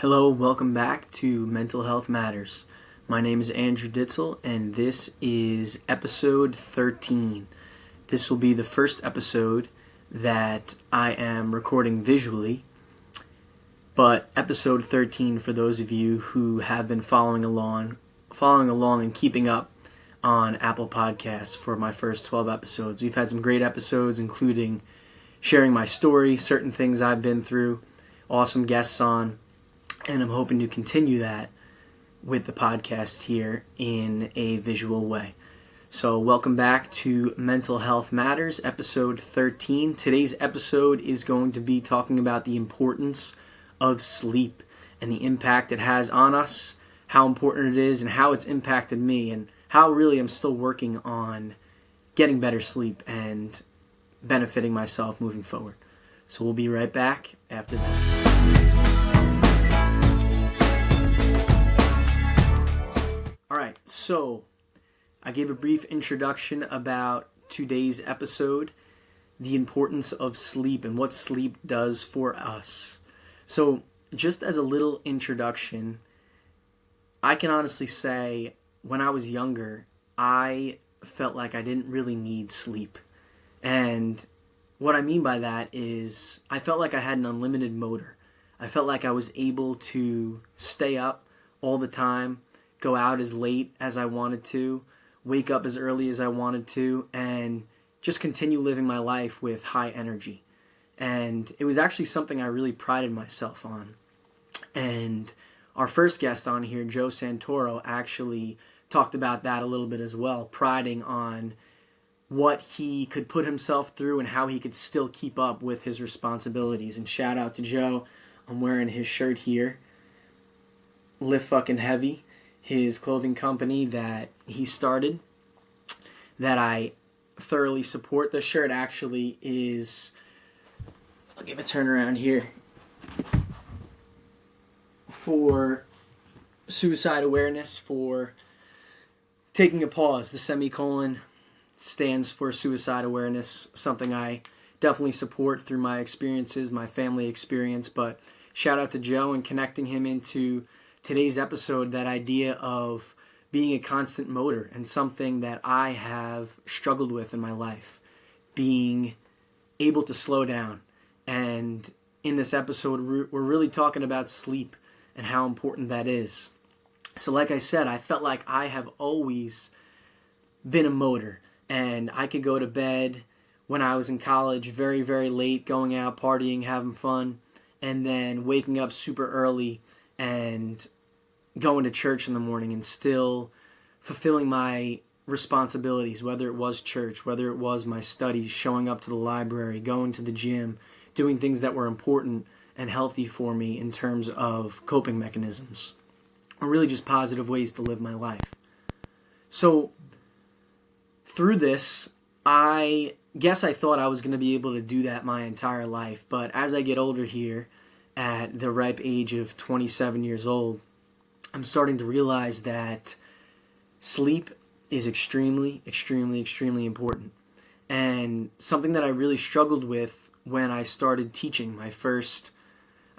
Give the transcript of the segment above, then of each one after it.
Hello, welcome back to Mental Health Matters. My name is Andrew Ditzel, and this is episode 13. This will be the first episode that I am recording visually, but episode 13 for those of you who have been following along and keeping up on Apple Podcasts for my first 12 episodes. We've had some great episodes, including sharing my story, certain things I've been through, awesome guests on, and I'm hoping to continue that with the podcast here in a visual way. So welcome back to Mental Health Matters, episode 13. Today's episode is going to be talking about the importance of sleep and the impact it has on us, how important it is, and how it's impacted me, and how really I'm still working on getting better sleep and benefiting myself moving forward. So we'll be right back after this. Alright, so I gave a brief introduction about today's episode, the importance of sleep and what sleep does for us. So just as a little introduction, I can honestly say when I was younger, I felt like I didn't really need sleep. And what I mean by that is I felt like I had an unlimited motor. I felt like I was able to stay up all the time, go out as late as I wanted to, wake up as early as I wanted to, and just continue living my life with high energy. And it was actually something I really prided myself on. And our first guest on here, Joe Santoro, actually talked about that a little bit as well, priding on what he could put himself through and how he could still keep up with his responsibilities. And shout out to Joe. I'm wearing his shirt here. Lift Fucking Heavy, his clothing company that he started, that I thoroughly support. The shirt actually is, I'll give a turn around here, for suicide awareness, for taking a pause. The semicolon stands for suicide awareness, something I definitely support through my experiences, my family experience. But shout out to Joe and connecting him into today's episode, that idea of being a constant motor and something that I have struggled with in my life, being able to slow down. And in this episode, we're really talking about sleep and how important that is. So like I said, I felt like I have always been a motor, and I could go to bed when I was in college very, very late, going out, partying, having fun, and then waking up super early and going to church in the morning and still fulfilling my responsibilities, whether it was church, whether it was my studies, showing up to the library, going to the gym, doing things that were important and healthy for me in terms of coping mechanisms, or really just positive ways to live my life. So through this, I guess I thought I was going to be able to do that my entire life, but as I get older here, at the ripe age of 27 years old, I'm starting to realize that sleep is extremely, extremely, extremely important. And something that I really struggled with when I started teaching my first,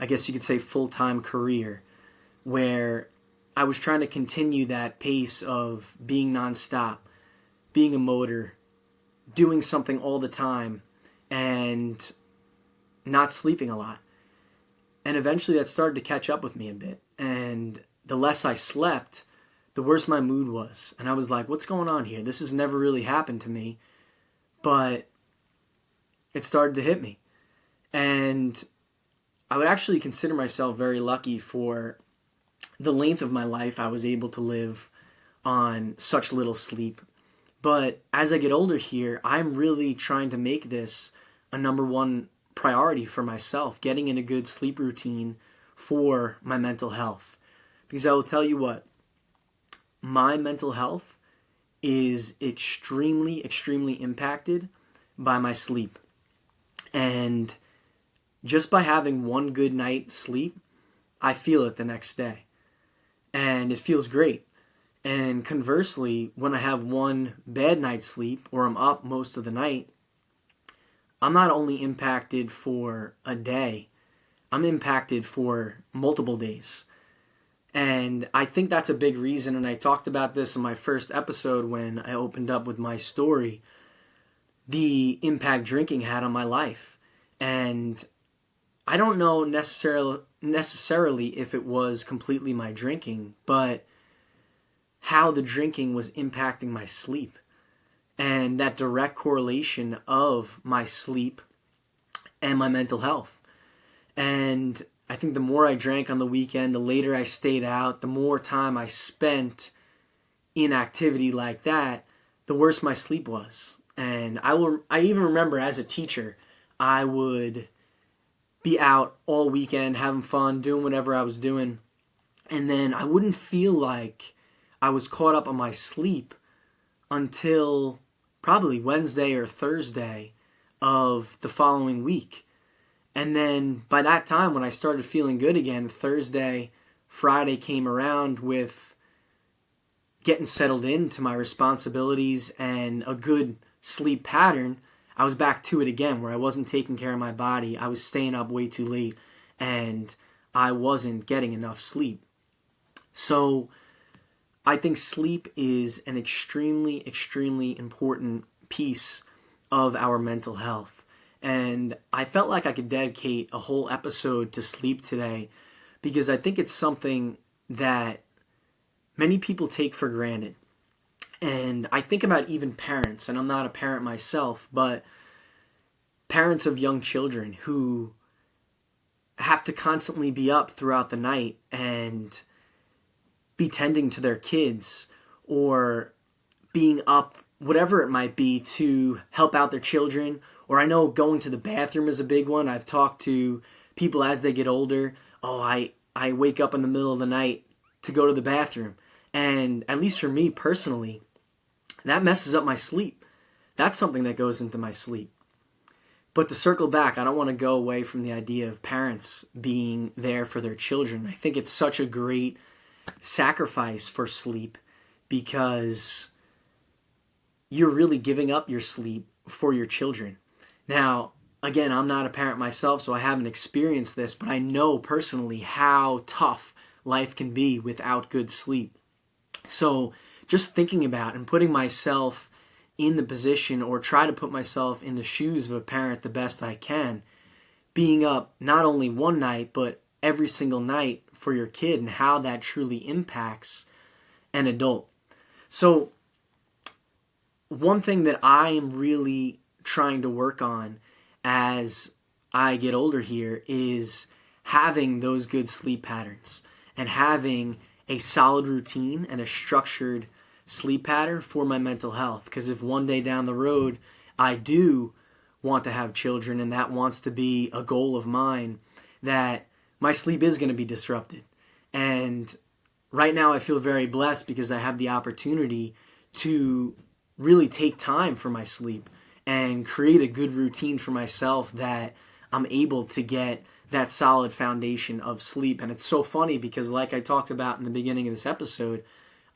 I guess you could say, full-time career, where I was trying to continue that pace of being nonstop, being a motor, doing something all the time, and not sleeping a lot. And eventually that started to catch up with me a bit. And the less I slept, the worse my mood was. And I was like, what's going on here? This has never really happened to me. But it started to hit me. And I would actually consider myself very lucky for the length of my life I was able to live on such little sleep. But as I get older here, I'm really trying to make this a number one priority for myself, getting in a good sleep routine for my mental health. Because I will tell you what, my mental health is extremely, extremely impacted by my sleep. And just by having one good night's sleep, I feel it the next day. And it feels great. And conversely, when I have one bad night's sleep, or I'm up most of the night, I'm not only impacted for a day, I'm impacted for multiple days. And I think that's a big reason, and I talked about this in my first episode when I opened up with my story, the impact drinking had on my life. And I don't know necessarily if it was completely my drinking, but how the drinking was impacting my sleep. And that direct correlation of my sleep and my mental health. And I think the more I drank on the weekend, the later I stayed out, the more time I spent in activity like that, the worse my sleep was. And I even remember as a teacher, I would be out all weekend having fun, doing whatever I was doing, and then I wouldn't feel like I was caught up on my sleep until probably Wednesday or Thursday of the following week. And then by that time, when I started feeling good again, Thursday, Friday came around with getting settled into my responsibilities and a good sleep pattern. I was back to it again, where I wasn't taking care of my body. I was staying up way too late, and I wasn't getting enough sleep. So I think sleep is an extremely, extremely important piece of our mental health. And I felt like I could dedicate a whole episode to sleep today because I think it's something that many people take for granted. And I think about even parents, and I'm not a parent myself, but parents of young children who have to constantly be up throughout the night and be tending to their kids or being up, whatever it might be, to help out their children. Or I know going to the bathroom is a big one. I've talked to people as they get older. Oh, I wake up in the middle of the night to go to the bathroom. And at least for me personally, that messes up my sleep. That's something that goes into my sleep. But to circle back, I don't want to go away from the idea of parents being there for their children. I think it's such a great sacrifice for sleep because you're really giving up your sleep for your children. Now, again, I'm not a parent myself, so I haven't experienced this, but I know personally how tough life can be without good sleep. So just thinking about and putting myself in the position, or try to put myself in the shoes of a parent the best I can, being up not only one night, but every single night for your kid, and how that truly impacts an adult. So one thing that I am really trying to work on as I get older here is having those good sleep patterns and having a solid routine and a structured sleep pattern for my mental health. Because if one day down the road I do want to have children, and that wants to be a goal of mine, that my sleep is going to be disrupted. And right now I feel very blessed because I have the opportunity to really take time for my sleep and create a good routine for myself that I'm able to get that solid foundation of sleep. And it's so funny because, like I talked about in the beginning of this episode,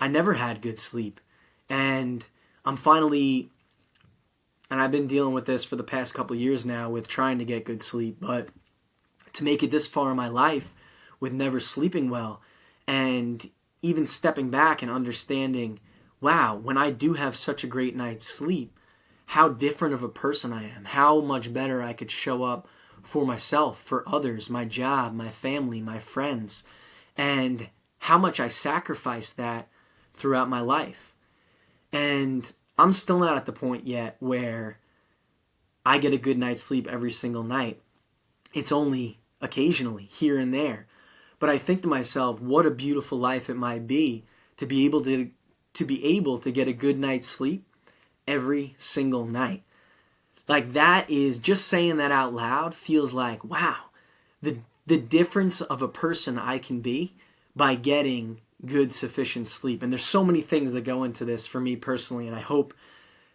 I never had good sleep. And I'm finally, and I've been dealing with this for the past couple of years now with trying to get good sleep, but to make it this far in my life with never sleeping well, and even stepping back and understanding, wow, when I do have such a great night's sleep, how different of a person I am, how much better I could show up for myself, for others, my job, my family, my friends, and how much I sacrificed that throughout my life. And I'm still not at the point yet where I get a good night's sleep every single night. It's only occasionally, here and there. But I think to myself, what a beautiful life it might be to be able to get a good night's sleep every single night. Like, that is, just saying that out loud feels like, wow, the difference of a person I can be by getting good, sufficient sleep. And there's so many things that go into this for me personally, and I hope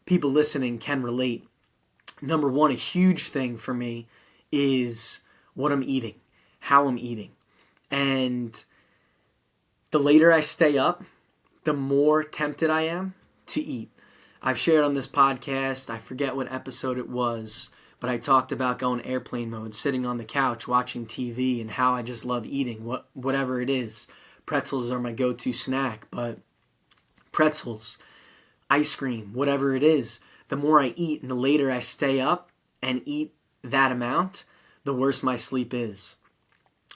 people listening can relate. Number one, a huge thing for me is what I'm eating, how I'm eating. And the later I stay up, the more tempted I am to eat. I've shared on this podcast, I forget what episode it was, but I talked about going airplane mode, sitting on the couch, watching TV, and how I just love eating, whatever it is. Pretzels are my go-to snack, but pretzels, ice cream, whatever it is, the more I eat and the later I stay up and eat that amount, the worse my sleep is.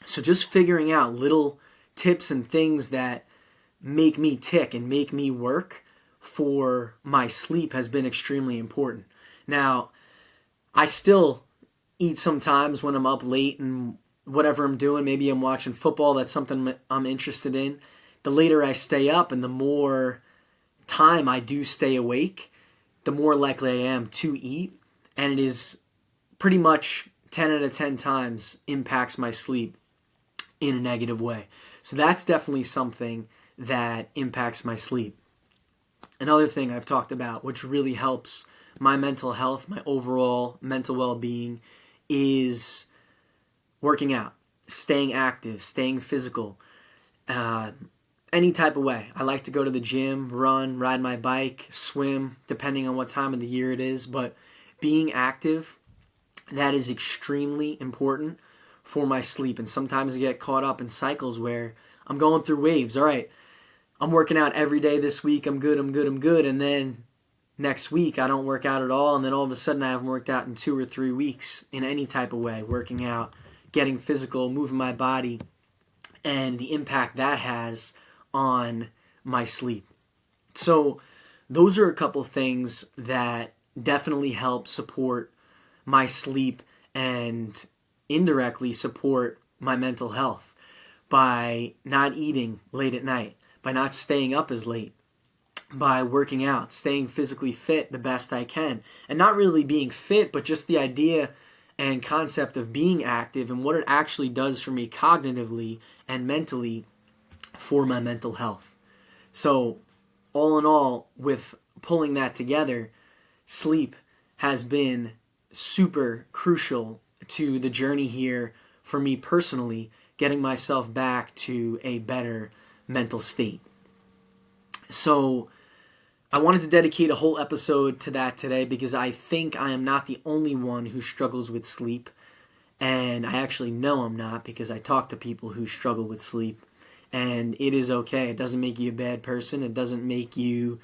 So just figuring out little tips and things that make me tick and make me work for my sleep has been extremely important. Now, I still eat sometimes when I'm up late and whatever I'm doing. Maybe I'm watching football. That's something I'm interested in. The later I stay up and the more time I do stay awake, the more likely I am to eat. And it is pretty much 10 out of 10 times impacts my sleep in a negative way. So that's definitely something that impacts my sleep. Another thing I've talked about, which really helps my mental health, my overall mental well-being, is working out, staying active, staying physical, any type of way. I like to go to the gym, run, ride my bike, swim, depending on what time of the year it is. But being active, that is extremely important for my sleep. And sometimes I get caught up in cycles where I'm going through waves. All right, I'm working out every day this week. I'm good. And then next week I don't work out at all. And then all of a sudden I haven't worked out in 2 or 3 weeks in any type of way. Working out, getting physical, moving my body, and the impact that has on my sleep. So those are a couple things that definitely help support my sleep and indirectly support my mental health by not eating late at night, by not staying up as late, by working out, staying physically fit the best I can, and not really being fit, but just the idea and concept of being active and what it actually does for me cognitively and mentally for my mental health. So all in all, with pulling that together, sleep has been super crucial to the journey here for me personally, getting myself back to a better mental state. So I wanted to dedicate a whole episode to that today because I think I am not the only one who struggles with sleep. And I actually know I'm not because I talk to people who struggle with sleep. And it is okay. It doesn't make you a bad person. It doesn't make you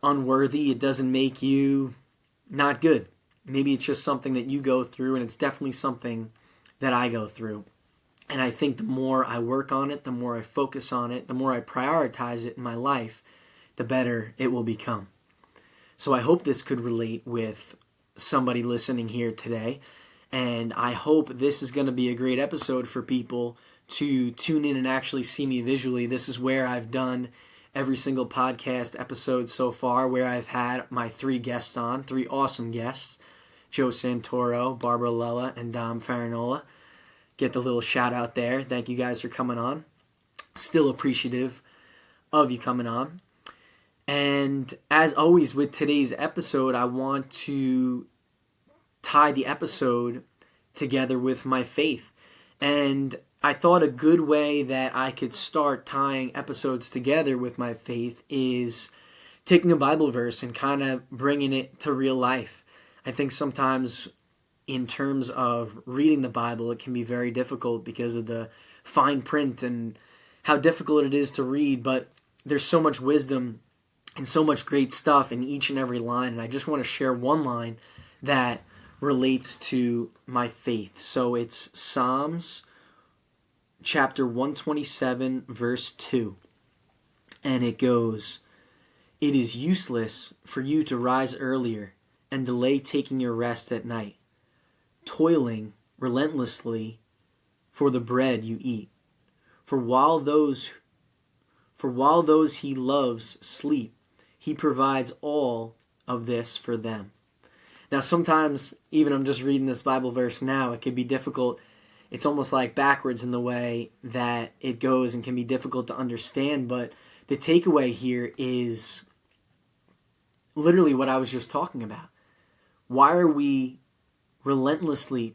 unworthy. It doesn't make you not good. Maybe it's just something that you go through, and it's definitely something that I go through. And I think the more I work on it, the more I focus on it, the more I prioritize it in my life, the better it will become. So I hope this could relate with somebody listening here today. And I hope this is going to be a great episode for people to tune in and actually see me visually. This is where I've done every single podcast episode so far, where I've had my 3 guests on, 3 awesome guests, Joe Santoro, Barbara Lella, and Dom Farinola. Get the little shout out there. Thank you guys for coming on. Still appreciative of you coming on. And as always with today's episode, I want to tie the episode together with my faith. And I thought a good way that I could start tying episodes together with my faith is taking a Bible verse and kind of bringing it to real life. I think sometimes in terms of reading the Bible, it can be very difficult because of the fine print and how difficult it is to read, but there's so much wisdom and so much great stuff in each and every line, and I just want to share one line that relates to my faith. So it's Psalms chapter 127, verse 2, and it goes, "It is useless for you to rise earlier and delay taking your rest at night, toiling relentlessly for the bread you eat. For while those he loves sleep, he provides all of this for them." Now sometimes, even I'm just reading this Bible verse now, it can be difficult. It's almost like backwards in the way that it goes and can be difficult to understand, but the takeaway here is literally what I was just talking about. Why are we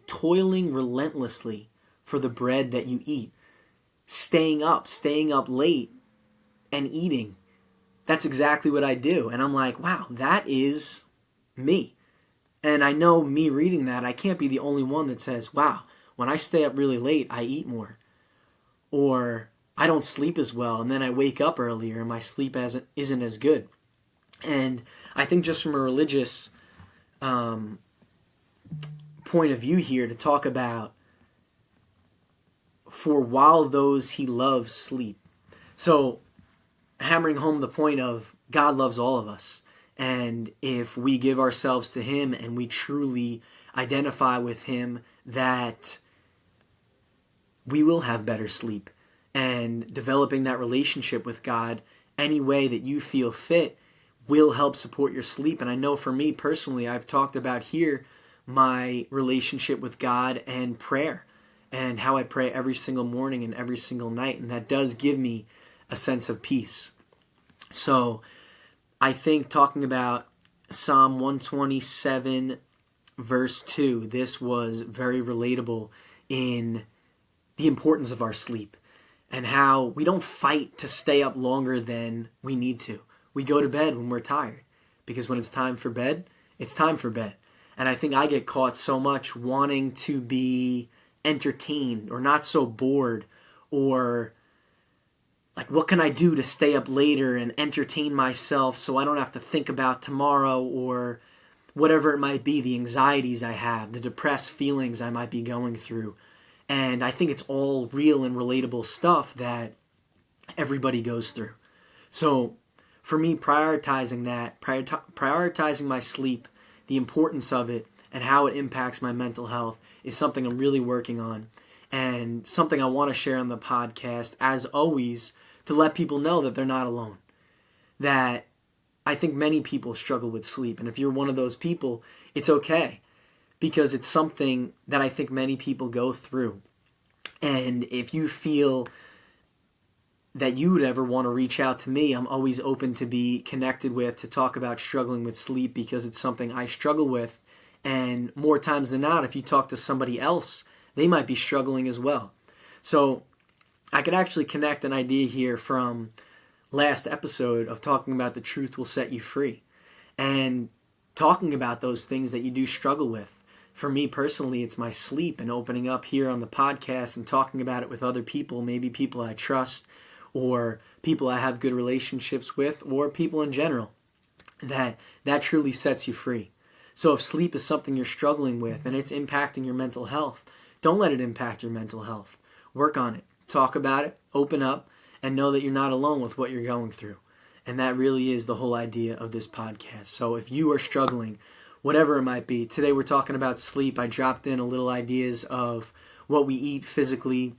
toiling relentlessly for the bread that you eat? Staying up late and eating. That's exactly what I do. And I'm like, wow, that is me. And I know me reading that, I can't be the only one that says, wow, when I stay up really late, I eat more. Or I don't sleep as well, and then I wake up earlier and my sleep isn't as good. And I think just from a religious point of view here, to talk about for while those he loves sleep. So hammering home the point of God loves all of us. And if we give ourselves to him and we truly identify with him, that we will have better sleep. And developing that relationship with God any way that you feel fit will help support your sleep. And I know for me personally, I've talked about here my relationship with God and prayer, and how I pray every single morning and every single night. And that does give me a sense of peace. So I think talking about Psalm 127 verse 2, this was very relatable in the importance of our sleep and how we don't fight to stay up longer than we need to. We go to bed when we're tired, because when it's time for bed, it's time for bed. And I think I get caught so much wanting to be entertained or not so bored, or like, what can I do to stay up later and entertain myself so I don't have to think about tomorrow, or whatever it might be, the anxieties I have, the depressed feelings I might be going through. And I think it's all real and relatable stuff that everybody goes through. So for me, prioritizing that, prioritizing my sleep, the importance of it, and how it impacts my mental health is something I'm really working on, and something I want to share on the podcast, as always, to let people know that they're not alone. That I think many people struggle with sleep, and if you're one of those people, it's okay, because it's something that I think many people go through. And if you feel that you would ever want to reach out to me, I'm always open to be connected with, to talk about struggling with sleep, because it's something I struggle with. And more times than not, if you talk to somebody else, they might be struggling as well. So I could actually connect an idea here from last episode of talking about the truth will set you free, and talking about those things that you do struggle with. For me personally, it's my sleep, and opening up here on the podcast and talking about it with other people, maybe people I trust, or people I have good relationships with, or people in general, that truly sets you free. So if sleep is something you're struggling with and it's impacting your mental health, don't let it impact your mental health. Work on it. Talk about it. Open up. And know that you're not alone with what you're going through. And that really is the whole idea of this podcast. So if you are struggling, whatever it might be, today we're talking about sleep. I dropped in a little ideas of what we eat physically,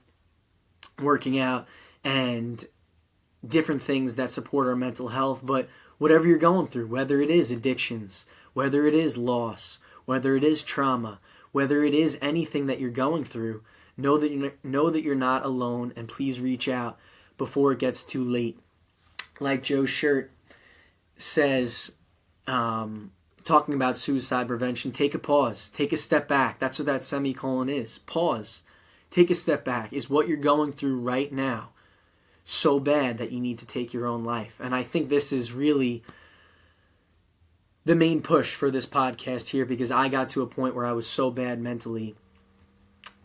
working out, and different things that support our mental health. But whatever you're going through, whether it is addictions, whether it is loss, whether it is trauma, whether it is anything that you're going through, know that you're not alone, and please reach out before it gets too late. Like Joe Shirt says, talking about suicide prevention, take a pause, take a step back. That's what that semicolon is. Pause. Take a step back. Is what you're going through right now so bad that you need to take your own life? And I think this is really the main push for this podcast here, because I got to a point where I was so bad mentally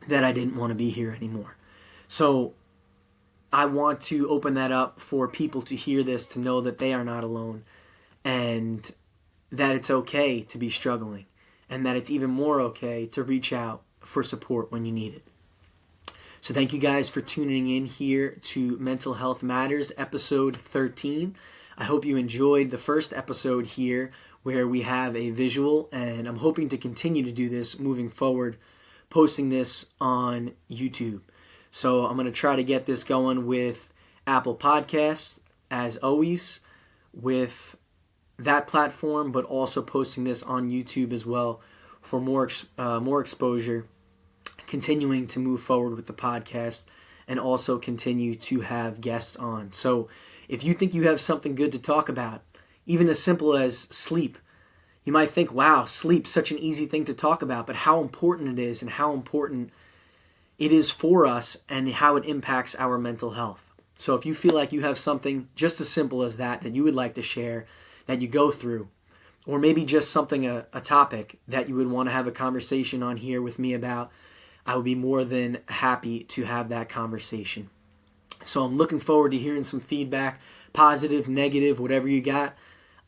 that I didn't want to be here anymore. So I want to open that up for people to hear this, to know that they are not alone, and that it's okay to be struggling, and that it's even more okay to reach out for support when you need it. So thank you guys for tuning in here to Mental Health Matters, episode 13. I hope you enjoyed the first episode here, where we have a visual, and I'm hoping to continue to do this moving forward, posting this on YouTube. So I'm going to try to get this going with Apple Podcasts, as always, with that platform, but also posting this on YouTube as well for more exposure, continuing to move forward with the podcast, and also continue to have guests on. So if you think you have something good to talk about, even as simple as sleep, you might think, wow, sleep's such an easy thing to talk about, but how important it is, and how important it is for us, and how it impacts our mental health. So if you feel like you have something just as simple as that you would like to share, that you go through, or maybe just something, a topic that you would want to have a conversation on here with me about, I would be more than happy to have that conversation. So I'm looking forward to hearing some feedback, positive, negative, whatever you got.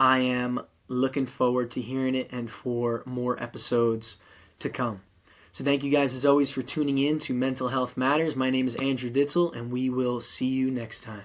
I am looking forward to hearing it and for more episodes to come. So thank you guys as always for tuning in to Mental Health Matters. My name is Andrew Ditzel, and we will see you next time.